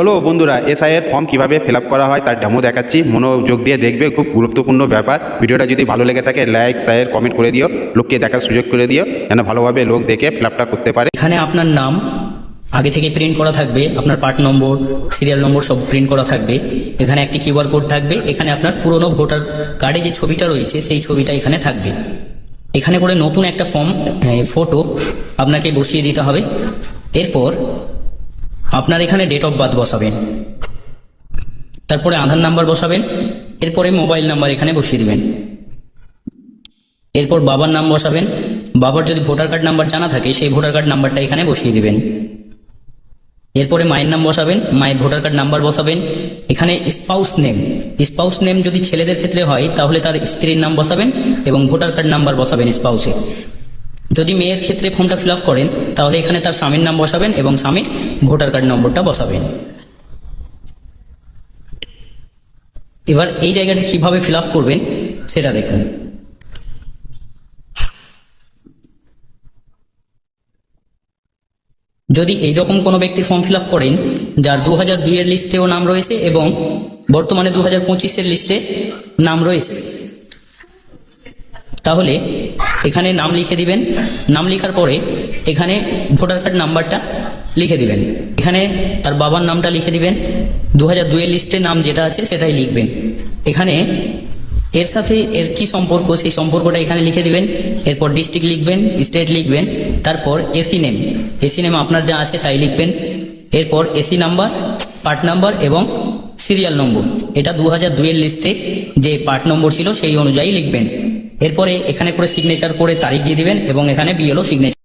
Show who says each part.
Speaker 1: চলো বন্ধুরা এসআইয়ের ফর্ম কিভাবে ফিল আপ করা হয় তার ডেমো দেখাচ্ছি, মনোযোগ দিয়ে দেখবে, খুব গুরুত্বপূর্ণ ব্যাপার। ভিডিওটা যদি ভালো লেগে থাকে লাইক শেয়ার কমেন্ট করে দিও, লোককে দেখার সুযোগ করে দিও যেন ভালোভাবে লোক দেখে ফিল আপটা করতে পারে।
Speaker 2: এখানে আপনার নাম আগে থেকে প্রিন্ট করা থাকবে, আপনার পার্ট নম্বর, সিরিয়াল নম্বর সব প্রিন্ট করা থাকবে। এখানে একটি কিউআর কোড থাকবে, এখানে আপনার পুরনো ভোটার কার্ডে যে ছবিটা রয়েছে সেই ছবিটা এখানে থাকবে। এখানে করে নতুন একটা ফটো আপনাকে বসিয়ে দিতে হবে। এরপর আপনার এখানে ডেট অফ বার্থ বসাবেন, তারপরে আধার নাম্বার বসাবেন, এরপরে মোবাইল নাম্বার এখানে বসিয়ে দিবেন। এরপর বাবার নাম বসাবেন, বাবার যদি ভোটার কার্ড নাম্বার জানা থাকে সেই ভোটার কার্ড নাম্বারটা এখানে বসিয়ে দিবেন। এরপরে মায়ের নাম বসাবেন, মায়ের ভোটার কার্ড নাম্বার বসাবেন। এখানে স্পাউস নেম যদি ছেলেদের ক্ষেত্রে হয় তাহলে তার স্ত্রীর নাম বসাবেন এবং ভোটার কার্ড নাম্বার বসাবেন স্পাউসের। যদি মেয়ের ক্ষেত্রে ফর্মটা ফিল আপ করেন তাহলে এখানে তার স্বামীর নাম বসাবেন এবং স্বামীর ভোটার কার্ড নম্বরটা বসাবেন। এবার এই জায়গাটা কিভাবে ফিল আপ করবেন সেটা দেখুন। যদি এইরকম কোনো ব্যক্তির ফর্ম ফিল আপ করেন যার 2002 এর লিস্টেও নাম রয়েছে এবং বর্তমানে 2025-এর লিস্টে নাম রয়েছে, তাহলে এখানে নাম লিখে দিবেন। নাম লেখার পরে এখানে ভোটার কার্ড নাম্বারটা লিখে দিবেন। এখানে তার বাবার নামটা লিখে দিবেন, 2002 এর লিস্টে নাম যেটা আছে সেটাই লিখবেন। এখানে এর সাথে এর কি সম্পর্ক সেই সম্পর্কটা এখানে লিখে দিবেন। এরপর ডিস্ট্রিক্ট লিখবেন, স্টেট লিখবেন, তারপর এসি নেম আপনার যা আছে তাই লিখবেন। এরপর এসি নাম্বার, পার্ট নাম্বার এবং সিরিয়াল নম্বর, এটা 2002 এর লিস্টে যে পার্ট নম্বর ছিল সেই অনুযায়ী লিখবেন। এরপরে এখানে করে সিগনেচার করে তারিখ দিয়ে দিবেন এবং এখানে বিএলও সিগনেচার।